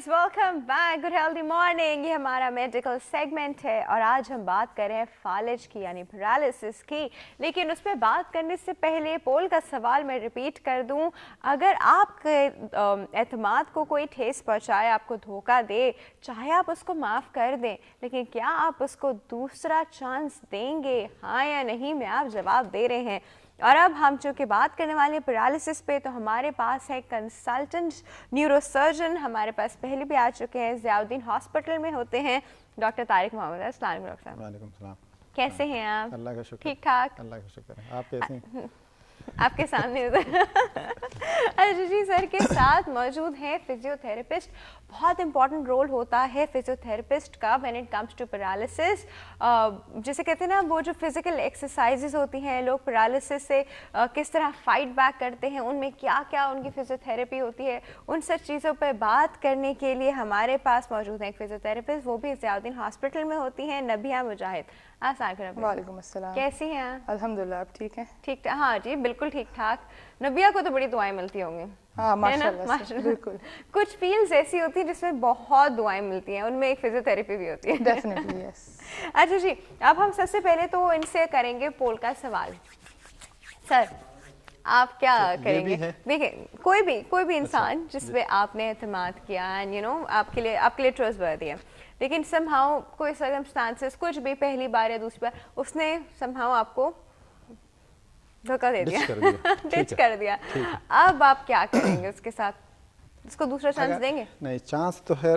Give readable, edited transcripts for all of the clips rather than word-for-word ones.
Guys, welcome back. Good healthy morning. ये हमारा medical segment है और आज हम बात कर रहे हैं फालिज की यानी पैरालिसिस की। लेकिन उस पर बात करने से पहले पोल का सवाल मैं रिपीट कर दूं। अगर आपके एतमाद को कोई ठेस पहुंचाए, आपको धोखा दे, चाहे आप उसको माफ़ कर दें, लेकिन क्या आप उसको दूसरा चांस देंगे, हाँ या नहीं में आप जवाब दे रहे हैं। और अब हम चूँकि बात करने वाले हैं पैरालिसिस पे, तो हमारे पास है कंसल्टेंट न्यूरोसर्जन, हमारे पास पहले भी आ चुके हैं, ज़ियाउद्दीन हॉस्पिटल में होते हैं, डॉक्टर तारिक मोहम्मद। अस्सलाम वालेकुम डॉक्टर साहब। वालेकुम सलाम। कैसे हैं आप? अल्लाह का शुक्र। ठीक ठाक? अल्लाह का शुक्र है। आप कैसे हैं? आपके सामने अच्छा जी, सर के साथ मौजूद हैं फिजियोथेरेपिस्ट। बहुत इंपॉर्टेंट रोल होता है फिजियोथेरेपिस्ट का when it comes to paralysis. जैसे कहते हैं ना, वो जो फिजिकल एक्सरसाइजेज होती हैं, लोग पैरालिसिस से किस तरह फाइट बैक करते हैं, उनमें क्या क्या उनकी फिजियोथेरेपी होती है, उन सब चीज़ों पर बात करने के लिए हमारे पास मौजूद हैं एक फिजियोथेरेपिस्ट, वो भी ज़ियाउद्दीन हॉस्पिटल में होती हैं, नबिया मुजाहिद। वालेकुम अस्सलाम। कैसी हैं आप? अल्हम्दुलिल्लाह, आप ठीक हैं? ठीक, हाँ जी, बिल्कुल ठीक ठाक। नबिया को तो बड़ी दुआएं मिलती होंगी। हाँ, माशाल्लाह से, बिल्कुल। कुछ फील्ड्स ऐसी होती हैं जिसमें बहुत दुआएं मिलती हैं, उनमें एक फिजियोथेरेपी भी होती है। Definitely, yes. अच्छा जी, अब हम सबसे पहले तो इनसे करेंगे पोल का सवाल। सर, आप क्या करेंगे? देखिए, कोई भी इंसान जिसपे आपने एतमाद किया एंड यू नो आपके लिए ट्रस्टवर्दी है, लेकिन समहाउ कोई सर्कमस्टांसेस, कुछ भी, पहली बार या दूसरी बार उसने समहाउ आपको धोखा दे दिया, डिच कर दिया। अब आप क्या करेंगे उसके साथ? उसको दूसरा चांस देंगे? नहीं, चांस तो है।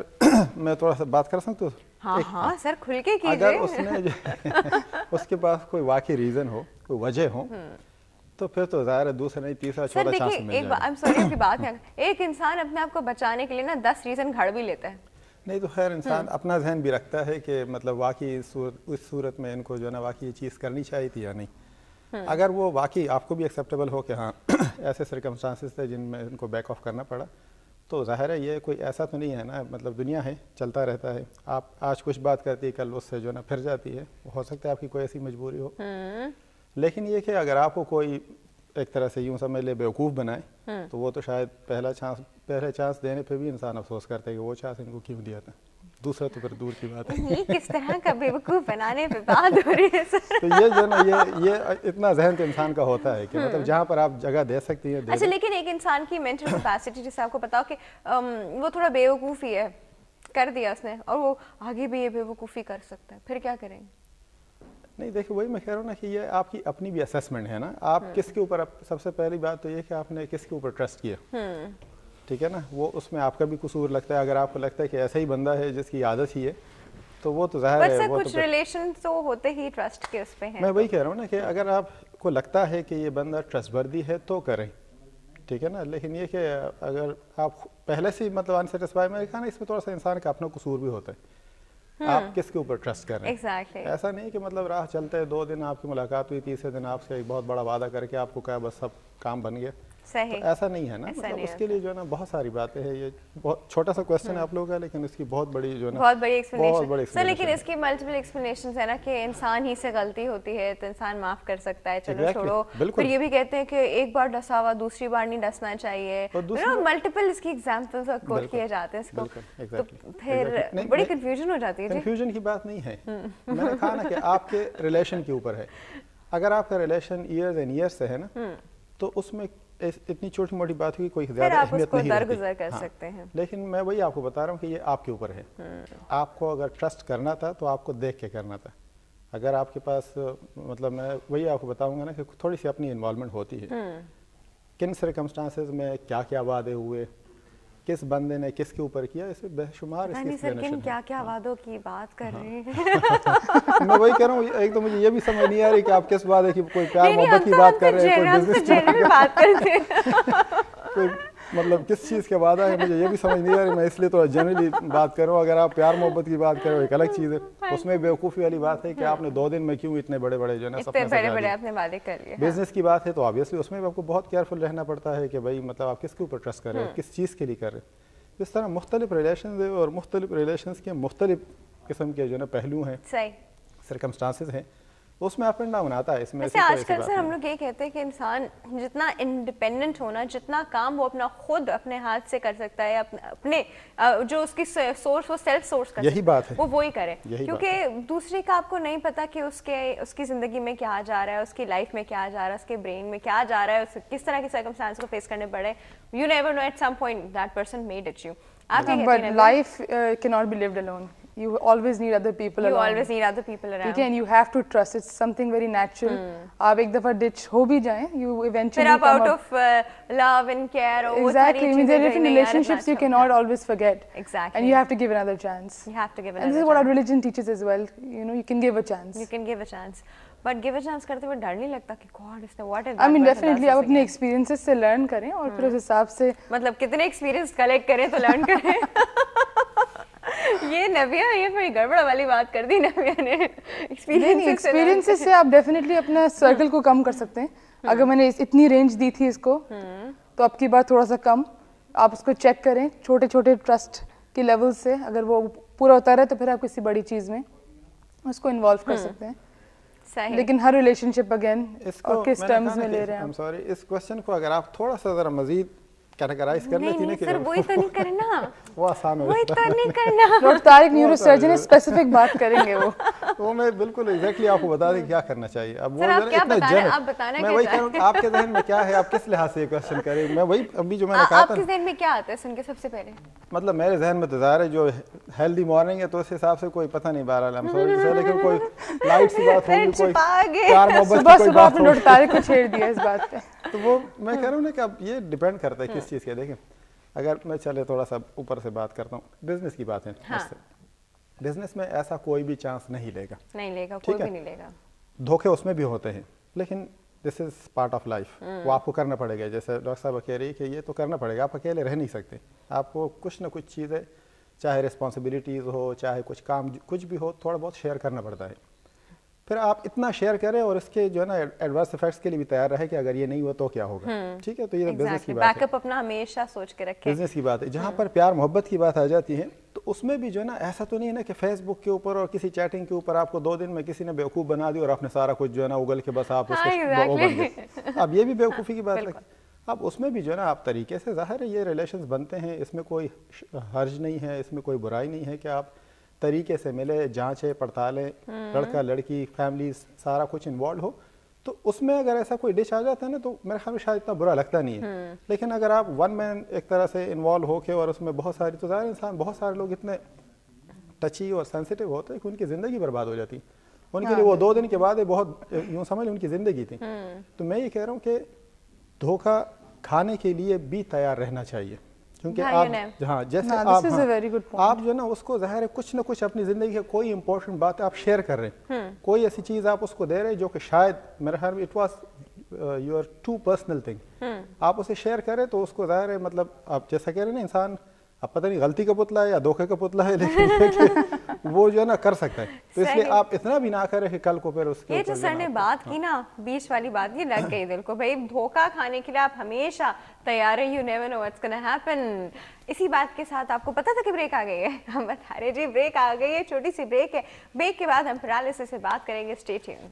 मैं थोड़ा सा बात कर सकता हूँ? हाँ सर, खुल के कीजिए। अगर उसने उसके पास कोई वाकई रीजन हो, कोई वजह हो, तो फिर तो ज़ाहिर है दूसरा नहीं तीसरा चौथा चांस मिल जाएगा। आई एम सॉरी आपकी बात है, एक इंसान अपने आप को बचाने के लिए ना 10 रीजन घड़ भी लेता है। नहीं तो खैर इंसान अपना जहन भी रखता है कि मतलब वाकई उस सूरत में इनको जो है ना वाकई ये चीज़ करनी चाहिए थी या नहीं। अगर वो वाकई आपको भी एक्सेप्टेबल हो कि हाँ ऐसे सर्कमस्टांसेस थे जिनमें इनको बैक ऑफ करना पड़ा, तो ज़ाहिर है ये कोई ऐसा तो नहीं है ना, मतलब दुनिया है, चलता रहता है। आप आज कुछ बात करती है, कल उससे जो है ना फिर जाती है। हो सकता है आपकी कोई ऐसी मजबूरी हो, लेकिन ये कि अगर आपको कोई एक तरह से यूँ समझ ले बेवकूफ़ बनाए, तो वो तो शायद पहले चांस देने पे भी इंसान अफसोस करता है कि वो चांस इनको क्यों दिया था। दूसरा तो फिर दूर की बात है। ये किस तरह का बेवकूफ़ बनाने पे बात हो रही है सर? तो ये जो ना ये इतना जहन तो इंसान का होता है कि मतलब जहाँ पर आप जगह दे सकती हैं। अच्छा, लेकिन एक इंसान की मेंटल कैपेसिटी, जिससे आपको पता हो कि वो थोड़ा बेवकूफ़ी है, कर दिया उसने, और वो आगे भी ये बेवकूफ़ी कर सकता है, फिर क्या करेंगे? नहीं देखिए, वही मैं कह रहा हूँ ना कि ये आपकी अपनी भी असेसमेंट है ना। आप किसके ऊपर, सबसे पहली बात तो ये कि आपने किसके ऊपर ट्रस्ट किया, ठीक है ना। वो उसमें आपका भी कसूर लगता है। अगर आपको लगता है कि ऐसा ही बंदा है जिसकी आदत ही है, तो वो तो ज़ाहिर है वो कुछ रिलेशन तो होते ही ट्रस्ट के उस पे हैं। मैं वही कह रहा हूँ ना कि अगर आपको लगता है कि ये बंदा ट्रस्टवर्दी है तो करें, ठीक है ना। लेकिन ये कि अगर आप पहले से मतलब अनसेटिस्फाई, मैं कहा ना, इसमें थोड़ा सा इंसान का अपना कसूर भी होता है। आप किसके ऊपर ट्रस्ट कर रहे हैं? Exactly. ऐसा नहीं कि मतलब राह चलते हैं, 2 दिन आपकी मुलाकात हुई, तीसरे दिन आपसे एक बहुत बड़ा वादा करके आपको कहा बस सब काम बन गया। सही। तो ऐसा नहीं है ना, मतलब उसके लिए जो है ना बहुत सारी बातें हैं। ये बहुत छोटा सा क्वेश्चन है आप लोगों का, लेकिन इसकी बहुत बड़ी जो है ना बहुत बड़ी एक्सप्लेनेशन सर। लेकिन है। इसकी मल्टीपल एक्सप्लेनेशंस है ना कि इंसान ही से गलती होती है तो इंसान माफ कर सकता है, चलो छोड़ो। फिर ये भी कहते हैं कि एक बार डसा हुआ दूसरी बार नहीं डसना चाहिए। मल्टीपल इसकी एग्जांपल्स कोट किए जाते हैं इसको, तो फिर बड़ी कंफ्यूजन हो जाती है। कंफ्यूजन की बात नहीं है। मैंने कहा ना कि आपके रिलेशन के ऊपर है। अगर आपका रिलेशन ईयर्स एंड ईयर्स से है ना, तो उसमें इतनी छोटी मोटी बात हुई कोई ज़्यादा अहमियत नहीं दरगुजर कर सकते हैं। लेकिन मैं वही आपको बता रहा हूँ कि ये आपके ऊपर है। आपको अगर ट्रस्ट करना था तो आपको देख के करना था। अगर आपके पास मतलब मैं वही आपको बताऊंगा ना कि थोड़ी सी अपनी इन्वॉल्वमेंट होती है, किन सर्कमस्टांसेस में क्या क्या वादे हुए, किस बंदे ने किसके ऊपर किया, इसे बेशुमार किन क्या क्या वादों की बात कर रहे हैं। मैं वही कह रहा हूँ। एक तो मुझे ये भी समझ नहीं आ रही कि आप किस बात है कि कोई प्यार मोहब्बत की बात कर रहे हैं, कोई बिजनेस जनरल बात करते हैं, कोई मतलब किस चीज़ के वादा है, मुझे ये भी समझ नहीं आ रही। मैं इसलिए थोड़ा जनरली बात कर रहा हूँ। अगर आप प्यार मोहब्बत की बात कर रहे हो एक अलग चीज़ है, उसमें बेवकूफ़ी वाली बात है कि आपने 2 दिन में क्यों इतने बड़े बड़े जो है ना सपने बड़े आपने वादे कर लिए। बिजनेस की बात है तो ऑब्वियसली उसमें भी आपको बहुत केयरफुल रहना पड़ता है कि भाई मतलब आप किसके ऊपर ट्रस्ट कर रहे हो, किस चीज़ के लिए कर रहे हो। इस तरह मुख्तलिफ रिलेशन है और मुख्तलिफ रिलेशंस के मुख्तलिफ किस्म के जो है ना पहलू हैं, सर्कमस्टांसेस हैं। اس میں اپ اینڈ ڈاؤن آتا ہے. اس میں ویسے آج کل سر ہم لوگ یہ کہتے ہیں کہ انسان جتنا انڈیپینڈنٹ ہونا, جتنا کام وہ اپنا خود اپنے ہاتھ سے کر سکتا ہے, اپنے جو اس کی سورس وہ سیلف سورس کر سکتا ہے وہ وہی کرے, کیونکہ دوسرے کا آپ کو نہیں پتا کہ اس کی زندگی میں کیا جا رہا ہے, اس کی لائف میں کیا جا رہا ہے, اس کے برین میں کیا جا رہا ہے, کس طرح کی سرکمسٹانس کو فیس کرنے پڑے. You never know at some point that person made it you. But life cannot be lived alone. You always need other people around. You always need other people around. Okay, and you have to trust. It's something very natural. آپ ایک دفعہ ditch ہو بھی جائیں, you eventually پھر آپ out of love and care اور وہ ساری چیزیں. Exactly. I mean, there are different relationships you cannot always forget. Exactly. And you have to give another chance. You have to give another chance. And this is what our religion teaches as well. You know, you can give a chance. You can give a chance. But give a chance کرتے ہوئے ڈر نہیں لگتا کہ God is the what if I mean, definitely آپ اپنے experiences سے learn کریں اور پھر اس حساب سے مطلب کتنے experience collect کریں تو learn کریں. یہ نبیہ یہ کوئی گڑبڑ والی بات کر دی نبیہ نے. ایکسپیرینسز سے آپ ڈیفینیٹلی اپنا سرکل کو کم کر سکتے ہیں. اگر میں نے اتنی رینج دی تھی اس کو تو اب کی بات تھوڑا سا کم, آپ اس کو چیک کریں چھوٹے چھوٹے ٹرسٹ کے لیول سے, اگر وہ پورا ہوتا رہے تو پھر آپ کسی بڑی چیز میں اس کو انوالو کر سکتے ہیں. لیکن ہر ریلیشن شپ اگین اور کس ٹرمز میں لے رہے ہیں. سوری, اس کوشچن کو اگر آپ تھوڑا سا ذرا مزید کیٹیگرائز کر لیتی نا کہ سر وہی تو نہیں کرنا, وہ آسان ہو وہی تو نہیں کرنا. Doctor Tariq neuro surgeon specific بات کریں گے وہ میں بالکل ایگزیکٹلی آپ کو بتا دیں کیا کرنا چاہیے. اب وہ میں وہی کہہ رہا ہوں آپ کے ذہن میں کیا ہے, آپ کس لحاظ سے یہ کوشچن کریں. میں وہی ابھی جو میں نے کہا تھا, آپ کے ذہن میں کیا آتا ہے سن کے سب سے پہلے؟ مطلب میرے ذہن میں تو ظاہر ہے جو ہیلدی مارننگ ہے تو اس حساب سے کوئی پتہ نہیں بہرحال ہم سوری سے, لیکن کوئی لائٹ سی بات ہوگی, کوئی پیار محبت کی کوئی بات ہوگی. ڈاکٹر طارق کو چھیڑ دیا اس بات پہ. تو وہ میں کہہ رہا ہوں نا کہ اب یہ ڈیپینڈ کرتا ہے کس چیز کے. دیکھیں اگر میں چلے تھوڑا سا اوپر سے بات کرتا ہوں, بزنس کی بات ہے. بزنس میں ایسا کوئی بھی چانس نہیں لے گا, کوئی بھی نہیں لے گا. دھوکے اس میں بھی ہوتے ہیں, لیکن دس از پارٹ آف لائف. وہ آپ کو کرنا پڑے گا. جیسے ڈاکٹر صاحب کہہ رہی ہے کہ یہ تو کرنا پڑے گا, آپ اکیلے رہ نہیں سکتے. آپ کو کچھ نہ کچھ چیزیں, چاہے رسپانسبلٹیز ہو, چاہے کچھ کام کچھ بھی ہو, تھوڑا بہت شیئر کرنا پڑتا ہے. پھر آپ اتنا شیئر کریں اور اس کے جو ہے نا ایڈورس ایفیکٹس کے لیے بھی تیار رہے کہ اگر یہ نہیں ہوا تو کیا ہوگا. ٹھیک ہے, تو یہ بزنس کی بات ہے. بیک اپ اپنا ہمیشہ سوچ کے رکھیں. بزنس کی بات ہے. جہاں پر پیار محبت کی بات آ جاتی ہے تو اس میں بھی جو ہے نا ایسا تو نہیں ہے نا کہ فیس بک کے اوپر اور کسی چیٹنگ کے اوپر آپ کو 2 دن میں کسی نے بیوقوف بنا دی اور آپ نے سارا کچھ جو ہے نا اگل کے بس آپ اس کو بن گئے. اب یہ بھی بیوقوفی کی بات ہے. اب اس میں بھی جو ہے نا آپ طریقے سے, ظاہر ہے یہ ریلیشنز بنتے ہیں, اس میں کوئی حرج نہیں ہے, اس میں کوئی برائی نہیں ہے کہ آپ طریقے سے ملے, جانچیں پڑتالیں, لڑکا لڑکی فیملیز سارا کچھ انوالو ہو. تو اس میں اگر ایسا کوئی ڈش آ جاتا ہے نا تو میرے خیال میں شاید اتنا برا لگتا نہیں ہے. لیکن اگر آپ ون مین ایک طرح سے انوالو ہو کے اور اس میں بہت ساری, تو ظاہر انسان بہت سارے لوگ اتنے ٹچی اور سینسیٹیو ہوتے ہیں کہ ان کی زندگی برباد ہو جاتی. ان کے لیے وہ 2 دن کے بعد بہت یوں سمجھ ان کی زندگی تھی. تو میں یہ کہہ رہا ہوں کہ دھوکہ کھانے کے لیے بھی تیار رہنا چاہیے, کیونکہ آپ ہاں جیسے آپ جو ہے نا اس کو ظاہر ہے کچھ نہ کچھ اپنی زندگی کی کوئی امپورٹنٹ بات ہے آپ شیئر کر رہے ہیں, کوئی ایسی چیز آپ اس کو دے رہے ہیں جو کہ شاید میرے خیال میں it was your too personal thing, آپ اسے شیئر کریں تو اس کو ظاہر ہے مطلب آپ جیسا کہہ رہے ہیں نا انسان اب پتہ نہیں غلطی کا پتلا ہے یا دھوکے کا پتلا ہے, لیکن وہ جو ہے نا کر سکتا ہے. تو اس لیے آپ اتنا بھی نہ کریں کہ کل کو پھر اس کے, یہ جو سر نے بات کی نا بیچ والی بات, یہ لگ گئی دل کو. بھائی دھوکہ کھانے کے لیے آپ ہمیشہ تیار ہیں, you never know what's gonna happen. اسی بات کے ساتھ آپ کو پتا تھا کہ بریک آ گئی ہے, ہم بتا رہے جی بریک آ گئی ہے, چھوٹی سی بریک ہے. بریک کے بعد ہم پیرالائسس سے بات کریں گے. Stay tuned.